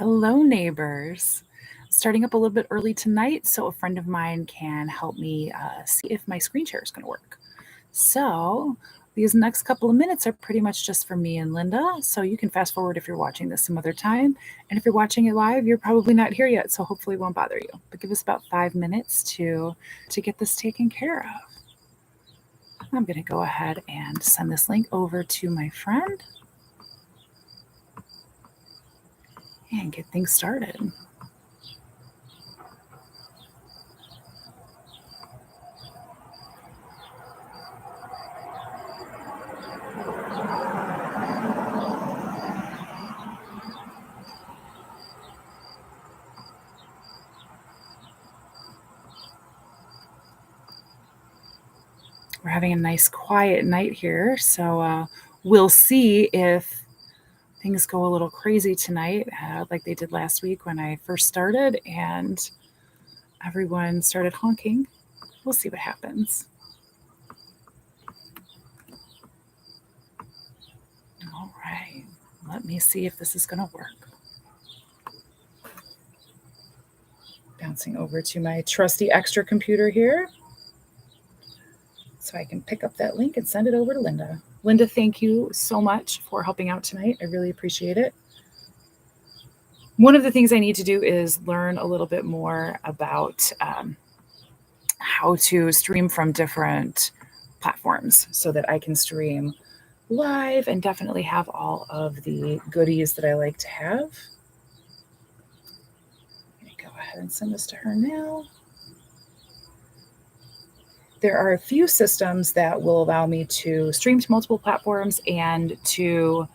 Hello, neighbors. Starting up a little bit early tonight, so a friend of mine can help me see if my screen share is going to work. So, these next couple of minutes are pretty much just for me and Linda. So, you can fast forward if you're watching this some other time. And if you're watching it live, you're probably not here yet, so hopefully it won't bother you. But give us about 5 minutes to get this taken care of. I'm going to go ahead and send this link over to my friend and get things started. We're having a nice quiet night here, so we'll see if things go a little crazy tonight, like they did last week when I first started and everyone started honking. We'll see what happens. All right, let me see if this is going to work. Bouncing over to my trusty extra computer here so I can pick up that link and send it over to Linda. Linda, thank you so much for helping out tonight. I really appreciate it. One of the things I need to do is learn a little bit more about how to stream from different platforms so that I can stream live and definitely have all of the goodies that I like to have. Let me go ahead and send this to her now. There are a few systems that will allow me to stream to multiple platforms and to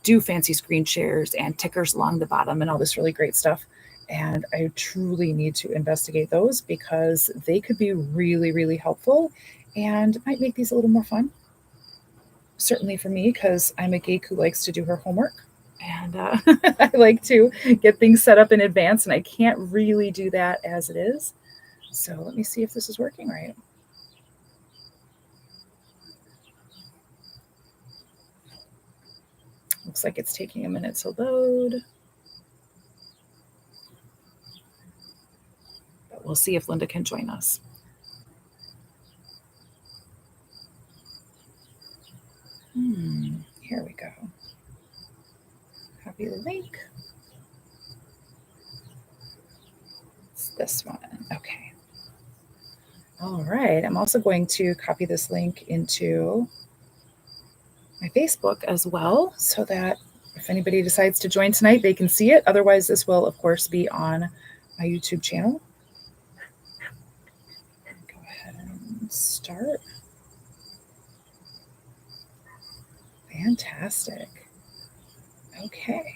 do fancy screen shares and tickers along the bottom and all this really great stuff. And I truly need to investigate those because they could be really, really helpful and might make these a little more fun. Certainly for me, because I'm a geek who likes to do her homework. And I like to get things set up in advance, and I can't really do that as it is. So let me see if this is working right. Looks like it's taking a minute to load. But we'll see if Linda can join us. Here we go. Copy the link. It's this one. Okay. All right. I'm also going to copy this link into my Facebook as well so that if anybody decides to join tonight, they can see it. Otherwise, this will, of course, be on my YouTube channel. Go ahead and start. Fantastic. Okay.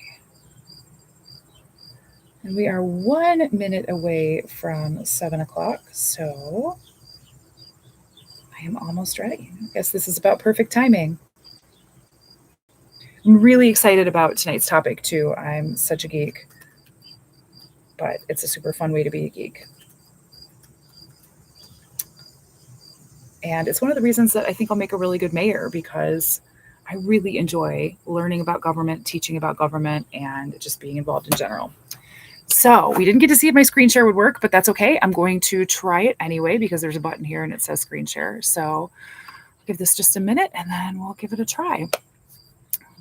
And we are 1 minute away from 7 o'clock, so I am almost ready. I guess this is about perfect timing. I'm really excited about tonight's topic, too. I'm such a geek, but it's a super fun way to be a geek. And it's one of the reasons that I think I'll make a really good mayor because I really enjoy learning about government, teaching about government, and just being involved in general. So we didn't get to see if my screen share would work, but that's okay. I'm going to try it anyway because there's a button here and it says screen share. So I'll give this just a minute and then we'll give it a try.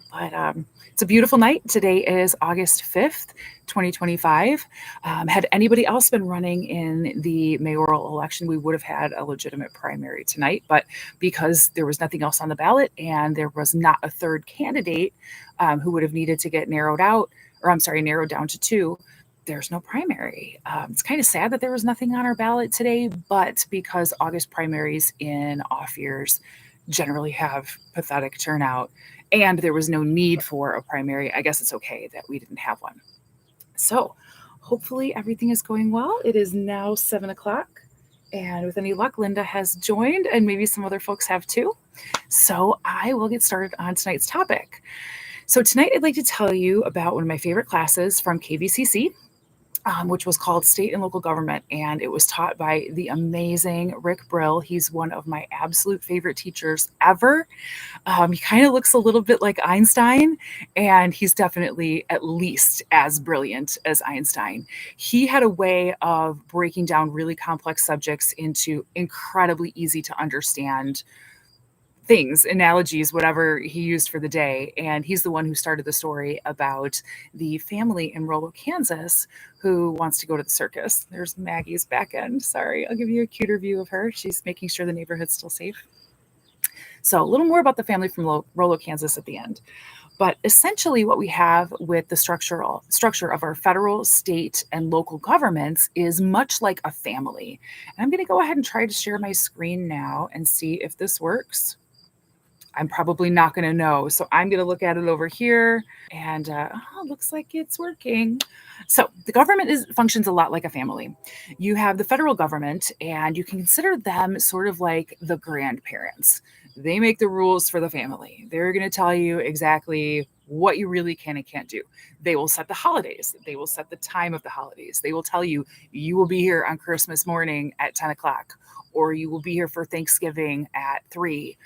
But it's a beautiful night. Today is August 5th, 2025. Had anybody else been running in the mayoral election, we would have had a legitimate primary tonight. But because there was nothing else on the ballot and there was not a third candidate who would have needed to get narrowed down to two, there's no primary. It's kind of sad that there was nothing on our ballot today, but because August primaries in off years generally have pathetic turnout, and there was no need for a primary, I guess it's okay that we didn't have one. So hopefully everything is going well. It is now 7 o'clock, and with any luck, Linda has joined, and maybe some other folks have too. So I will get started on tonight's topic. So tonight I'd like to tell you about one of my favorite classes from KVCC. which was called State and Local Government, and it was taught by the amazing Rick Brill. He's one of my absolute favorite teachers ever. He kind of looks a little bit like Einstein, and he's definitely at least as brilliant as Einstein. He had a way of breaking down really complex subjects into incredibly easy to understand things, analogies, whatever he used for the day. And he's the one who started the story about the family in Rollo, Kansas, who wants to go to the circus. There's Maggie's back end. Sorry, I'll give you a cuter view of her. She's making sure the neighborhood's still safe. So, a little more about the family from Rollo, Kansas at the end. But essentially, what we have with the structure of our federal, state, and local governments is much like a family. And I'm going to go ahead and try to share my screen now and see if this works. I'm probably not going to know. So I'm going to look at it over here and looks like it's working. So the government functions a lot like a family. You have the federal government, and you can consider them sort of like the grandparents. They make the rules for the family. They're going to tell you exactly what you really can and can't do. They will set the holidays. They will set the time of the holidays. They will tell you, you will be here on Christmas morning at 10 o'clock, or you will be here for Thanksgiving at 3.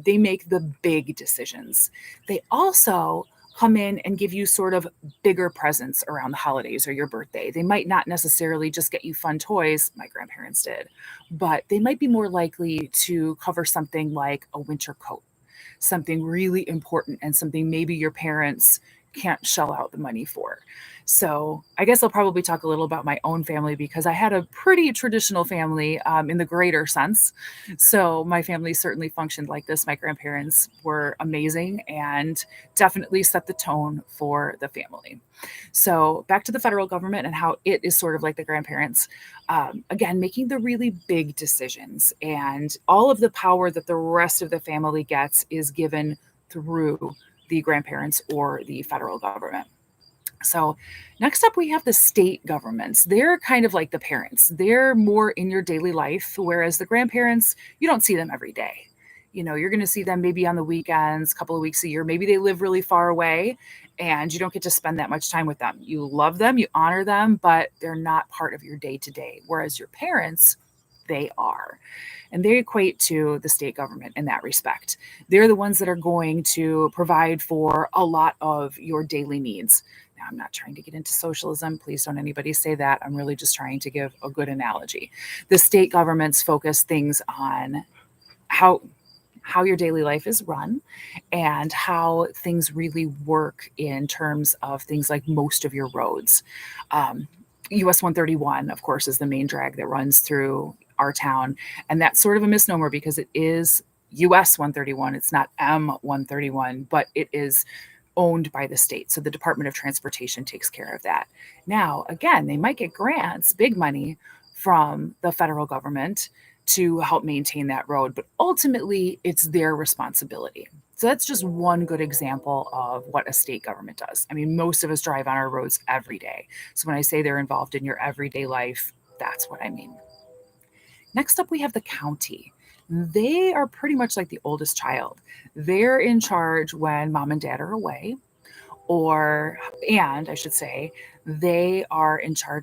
They make the big decisions. They also come in and give you sort of bigger presents around the holidays or your birthday. They might not necessarily just get you fun toys, my grandparents did, but they might be more likely to cover something like a winter coat, something really important and something maybe your parents can't shell out the money for. So I guess I'll probably talk a little about my own family because I had a pretty traditional family in the greater sense. So my family certainly functioned like this. My grandparents were amazing and definitely set the tone for the family. So back to the federal government and how it is sort of like the grandparents. Again, making the really big decisions, and all of the power that the rest of the family gets is given through the grandparents or the federal government. So, next up, we have the state governments. They're kind of like the parents. They're more in your daily life, whereas the grandparents, you don't see them every day. You know, you're going to see them maybe on the weekends, a couple of weeks a year. Maybe they live really far away and you don't get to spend that much time with them. You love them, you honor them, but they're not part of your day to day. Whereas your parents, they are. And they equate to the state government in that respect. They're the ones that are going to provide for a lot of your daily needs. Now, I'm not trying to get into socialism. Please don't anybody say that. I'm really just trying to give a good analogy. The state governments focus things on how your daily life is run and how things really work in terms of things like most of your roads. US 131, of course, is the main drag that runs through our town. And that's sort of a misnomer because it is US 131. It's not M 131, but it is owned by the state. So the Department of Transportation takes care of that. Now, again, they might get grants, big money from the federal government to help maintain that road, but ultimately it's their responsibility. So that's just one good example of what a state government does. I mean, most of us drive on our roads every day. So when I say they're involved in your everyday life, that's what I mean. Next up, we have the county. They are pretty much like the oldest child. They're in charge when mom and dad are away, and I should say, they are in charge